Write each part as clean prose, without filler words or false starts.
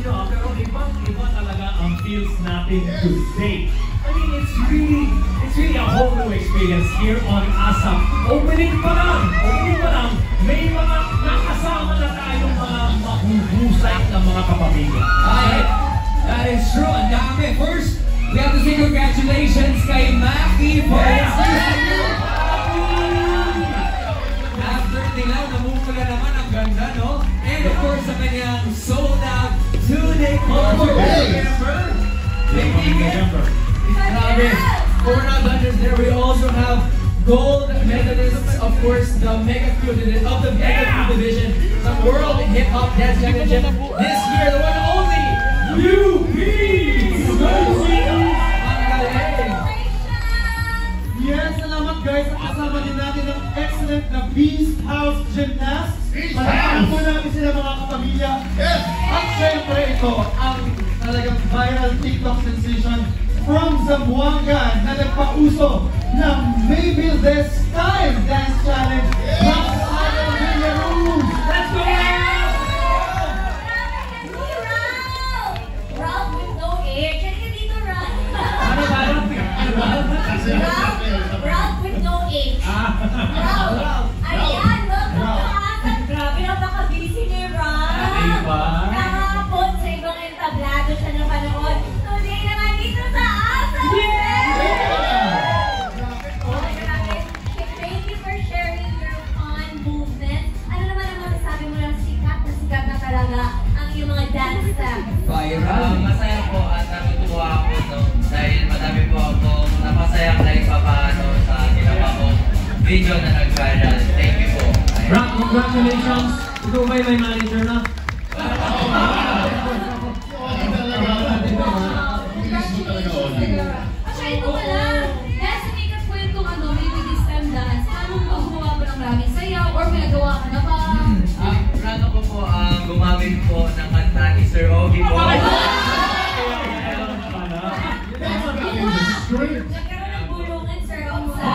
nyo, pero ibang-iba talaga ang feels natin today. I mean, it's really a whole new experience here on ASAP. Opening pa lang, may mga nakasama na tayong mga mahuhusay ng mga kapamilya. That is true. Ang dami. First, we have to say congratulations kay Maki for his debut. After nila, namumula naman ang ganda, no? And of course, sa kanyang sold out 2-day concert. Grabe. For not done there, we also have gold medalists, of course, the Mega Q of the Mega Q division, the World Hip Hop Dance Championship this year, the one and only UP. Yes, salamat guys. Kasama din natin ang excellent na Beast House Gymnasts. Palakpakan po namin sila mga kapamilya. Yes! At syempre ito, ang talagang viral TikTok sensation from Zamboanga na nagpauso ng Maybe This Time Dance Challenge. Let's go! Ralph with no age. Kaya dito, Ralph. Ralph with no age. Ralph. Ayan, welcome to ASAP. Grabe, napaka-busy ni Ralph. Kahapon sa ibang entablado siya ng panahon. Today naman dito sa ASAP. Thank you for sharing your fun movement. Ano naman ang masasabi mo lang sikat na talaga ang iyong mga dance steps? Masaya po at natutuwa ako dahil madami po ako napasayang na ipapano sa ginawa kong video na nag-viral. Thank you po. Rock, congratulations! Ikaw ba'y may manager na? Actually, ito pala. Dahil sumikat po itong Maybe This Time Dance, paano mo gumawa mo ng maraming sayaw or may nagawa ka na ba? Rano ko po gumamit po ng kanta ni Sir Ogie po. Nagkaroon ng bulungan, Sir Omsa.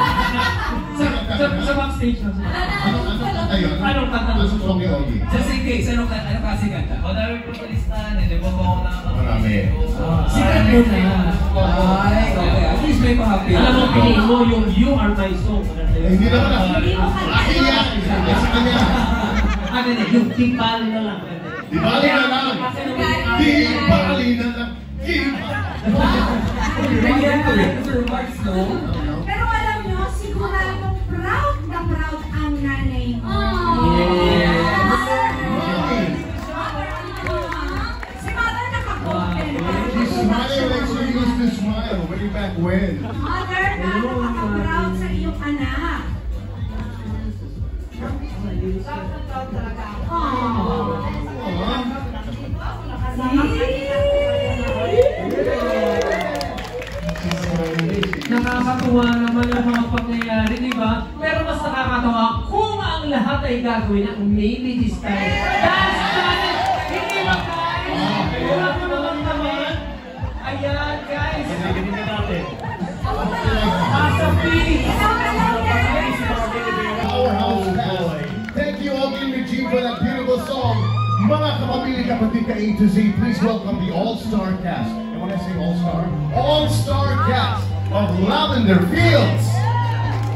Sa backstage na siya. Anong kanta mo? Just in case, ano kasi kanta? Madami po sa listahan, hindi po ako Marami. Sikat mo na. Ay, okay. At least may pa-happy. Alam mo, piliin mo yung You Are My Soul. Hindi naman ako. Akin yan. Sa kanya. Ano na, yung Kipali na lang. Di bali na lang. Di bali na lang. Pero alam nyo, siguradong proud na proud ang nanay mo. Si Mother nakakontent. She's smiling like she used to smile way back when. Mother, nakaka-proud sa iyong anak. Proud talaga ako. Nakakatuwa naman ang mga pangyayari, di ba? Pero mas nakakatawa kung ang lahat ay gagawin ng Maybe This Time Dance Challenge! Hindi ba guys? Wala mo naman naman. Ayan guys! Ganyan natin. ASAP! Powerhouse Cast. Thank you, Ogie Regine, for that beautiful song. Mga kapamilya kapatid ka A to Z, please welcome the All-Star Cast. And when I say All-Star, All-Star Cast of Lavender Fields.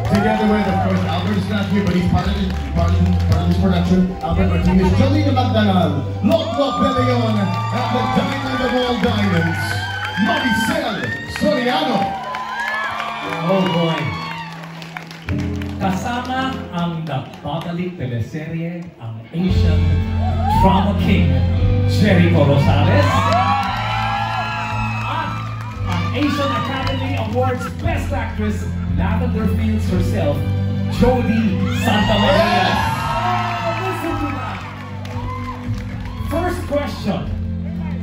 Together with, of course, Albert's not here, but he's part of this production. Albert Martinez, Jolina Magdanal, Lok Beleon, and the diamond of all diamonds, Maricel Soriano. Oh boy! Kasama ang napakalik teleserye, ang Asian Drama King, Jericho Rosales. At ang Asian Academy Awards Best Actress, Lavender Fields herself, Jodie Santa Maria. Listen to that. First question.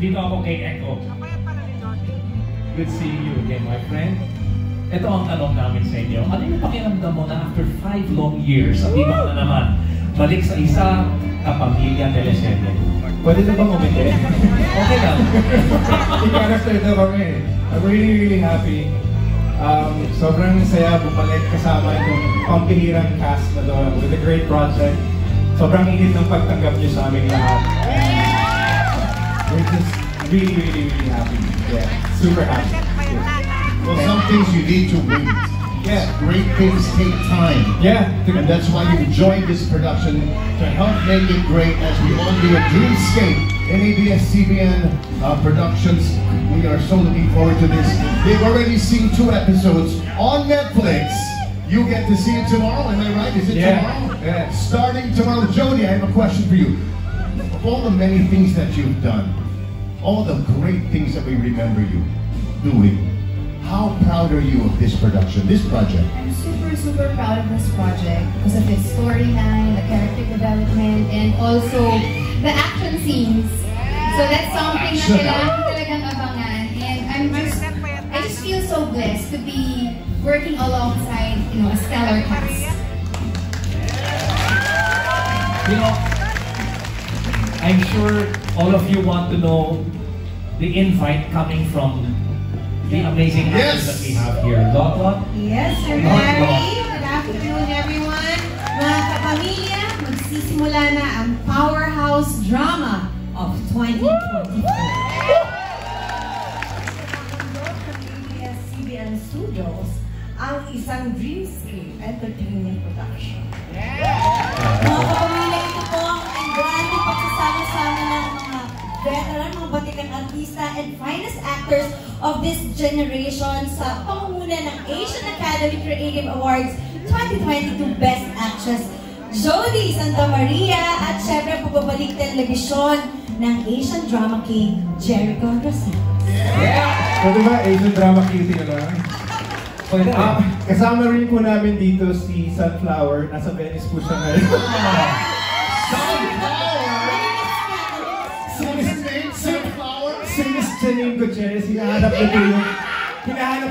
Dito ako kay Echo. Good seeing you again, my friend. Ito ang tanong namin sa inyo. Ano yung pakiramdam mo na after 5 long years, at iba na naman, balik sa isa kapamilya teleserye? Pwede na bang umiti? Okay lang. I-character na kami. I'm really happy. Sobrang saya bumalik kasama itong pampihirang cast na doon with a great project. Sobrang init ng pagtanggap niyo sa aming lahat. we're just really happy. Yeah, super happy. Yes. Well, some things you need to wait. Yeah. Great things take time. Yeah. And that's why you joined this production to help make it great as we all do a Dreamscape in ABS-CBN Productions. We are so looking forward to this. They've already seen 2 episodes on Netflix. You get to see it tomorrow, am I right? Is it tomorrow? Yeah. Starting tomorrow. Jody, I have a question for you. Of all the many things that you've done, all the great things that we remember you doing, how proud are you of this production, this project? I'm super proud of this project because of its storyline, the character development, and also the action scenes. So that's something na kailangan ko talagang abangan. And I just feel so blessed to be working alongside, a stellar cast. I'm sure all of you want to know the invite coming from the amazing actors that we have here. Lot. Yes, I'm Mary. Good afternoon, everyone. Mga kapamilya, magsisimula na ang powerhouse drama of 2024. ABS-CBN Studios, ang isang Dreamscape Entertainment Production. Mga kapamilya, ito po ang grande pagsasama-sama ng mga veteran, mga batikang artista, and finest actors of this generation sa pangunguna ng Asian Academy Creative Awards 2022 Best Actress Jody Santa Maria, at syempre pagbabalik telebisyon ng Asian Drama King Jericho Rosales. So diba, Asian Drama King na lang? Kasama rin po namin dito si Sunflower. Nasa Venice po siya ngayon. Si Miss Janine Gutierrez, hinahanap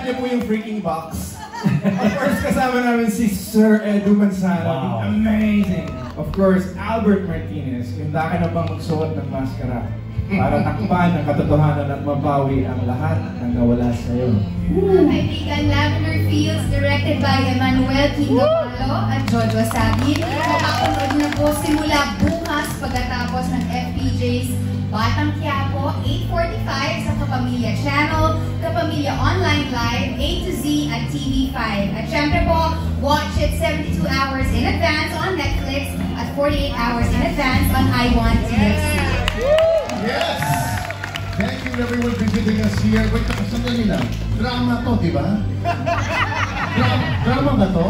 niya po yung freaking box. Of course, kasama namin si Sir Edu Manzano. Wow. Amazing! Of course, Albert Martinez. Handa ka na bang magsuot ng maskara para takpan ang katotohanan at mabawi ang lahat ng nawala sa'yo? Kaibigan, Lavender Fields, directed by Emmanuel Quintopalo at George Wasabi. Makapanood na po simula bukas pagkatapos ng FPJ's Batang Quiapo, 8:45 sa Kapamilya Channel, Kapamilya Online Live, A to Z at TV5. At syempre po, watch it 72 hours in advance on Netflix at 48 hours in advance on iWant TXT. Yes! Thank you everyone visiting us here. Wait, sandali lang. Drama to, di ba? Drama ba to?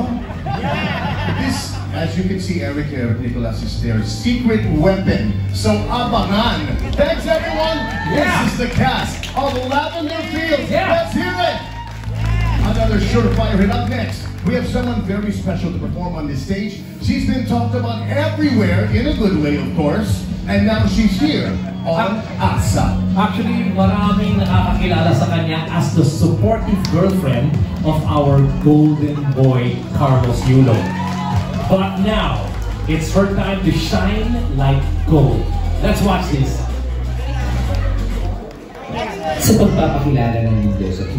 This, as you can see, Eric Nicolas is their secret weapon. So, abangan! Thanks everyone! This is the cast of Lavender Fields. Let's hear it! Another surefire hit. Up next, we have someone very special to perform on this stage. She's been talked about everywhere, in a good way of course. And now she's here on ASA. Actually, maraming nakakakilala sa kanya as the supportive girlfriend of our golden boy, Carlos Yulo. But now, it's her time to shine like gold. Let's watch this. Sa pagpapakilala ng Joseph,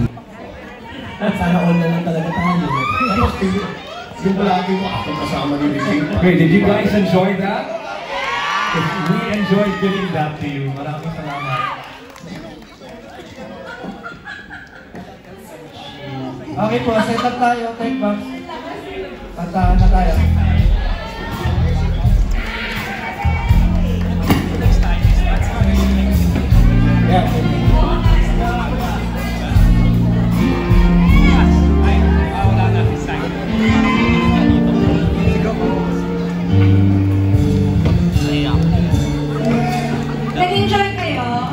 sana all na lang talaga tayo. Yung palagi mo ako kasama ni Regine. Okay, did you guys enjoy that? We enjoyed giving that to you. Maraming salamat. Okay po, set up tayo, take back. Tataan na tayo. Nag-enjoy kayo?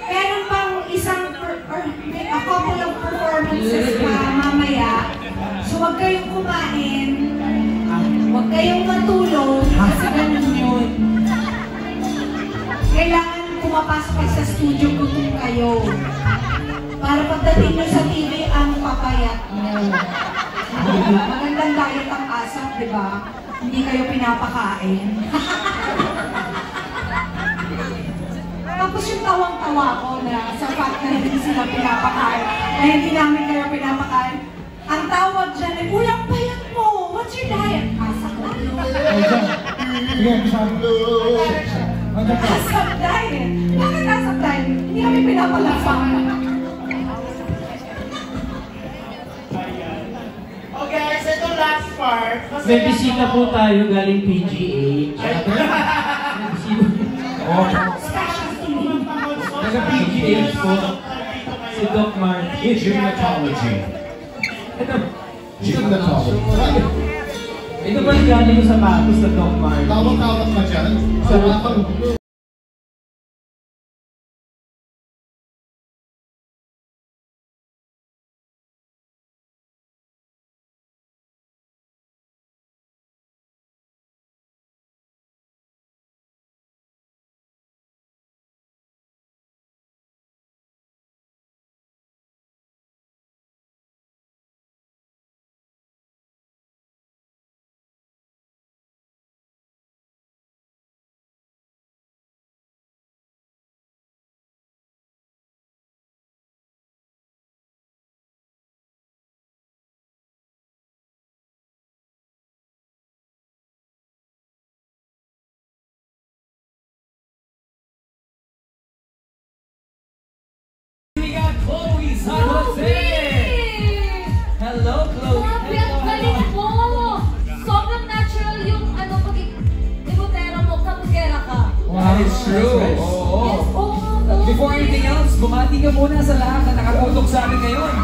Meron pang a couple of performances pa mamaya. So huwag kayong kumain, huwag kayong matulog, kasi ganun yun. Kailangan pumapasok kayo sa studio kung kayo. Para pagdating nyo sa TV, ang papayat mo. Magandang diet ang asap, di ba? Hindi kayo pinapakain. Tapos yung tawang-tawa ko na sa fact na hindi sila pinapakain, na hindi namin kayo pinapakain, ang tawag dyan ay, uy, ang payat mo! What's your diet? Asak lang. ASAP dahil. Bakit ASAP dahil? Hindi kami pinapalasahan. Okay, so ito last part. May bisita po tayo galing PGH. Nag-PGH po si Doc Martin. Gynecologgy. Gynecologgy. Ito ba galing yung sapatos na Doc Martin? Tawag-tawag ka dyan. Sa mga Chloe San Jose! Hello, Chloe! Grabe, ang galing mo! Sobrang natural yung pag-ibutera mo, kapugera ka. That is true. Yes, oo. Before anything else, bumati ka muna sa lahat na nakatutok sa amin ngayon.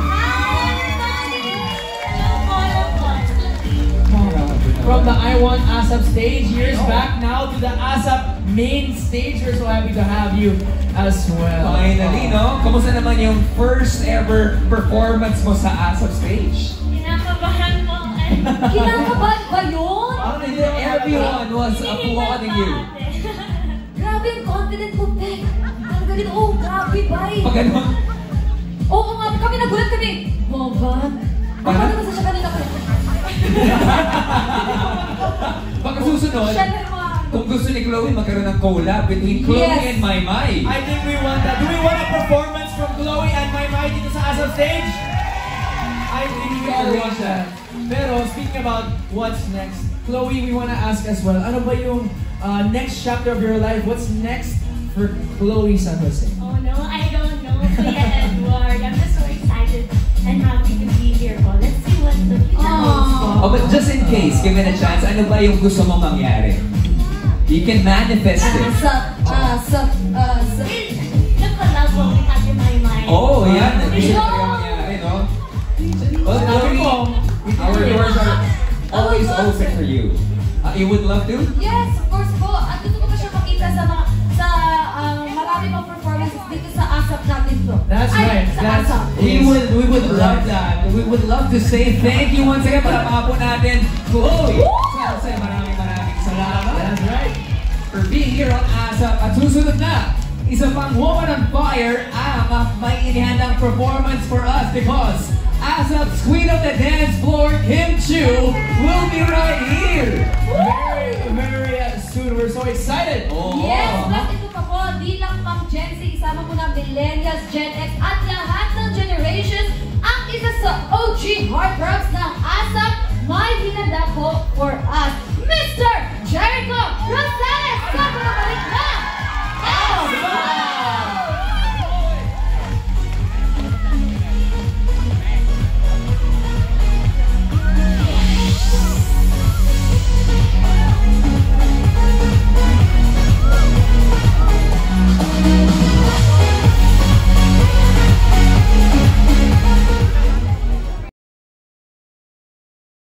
From the I Want ASAP stage, years back now to the ASAP main stage. We're so happy to have you as well. Finally, no? Kamusta naman yung first ever performance mo sa ASAP stage? Kinakabahan mo. Kinakabahan ba yun? Everyone was applauding you. Grabe, ang confident mo, Beck. Ang galing, oh, grabe, bye. Pag ano? Oo nga, kami nagulat kami. Oh, ba? Paano ba siya kanina ko? Baka susunod, Siya naman. kung gusto ni Chloe magkaroon ng collab between Chloe Yes. and Maymay. I think we want that. Do we want a performance from Chloe and Maymay dito sa ASAP stage? I think we all want that. Pero speaking about what's next, Chloe, we want to ask as well, ano ba yung next chapter of your life? What's next for Chloe San Jose? Oh no, I don't know, Kuya Edward. I'm just so excited and happy to be here. Oh, let's see what the future holds. Oh, but just in case, given a chance, ano ba yung gusto mong mangyari? You can manifest it. Nagkalab ko ni Ate Maymay. Oh, yan. Hindi Ito! talaga mangyari, no? Well, Sabi ko, our doors are always open for you. You would love to? Yes, of course po. At gusto ko pa siya makita sa mga marami pang performances dito sa ASAP natin to. That's right. We would love that. We would love to say thank you once again para po natin Chloe. Sa maraming salamat. That's right. For being here on ASAP. At susunod na, isa pang Woman on Fire ang may inihandang performance for us because ASAP's Queen of the Dance Floor, Kim Chiu, will be right here. Very soon. We're so excited. Yes, but ito pa po, di lang pang Gen Z, isama po ng Millennials, Gen X, at lahat ng generations ang isa sa OG heartthrobs ng ASAP, may hinanda po for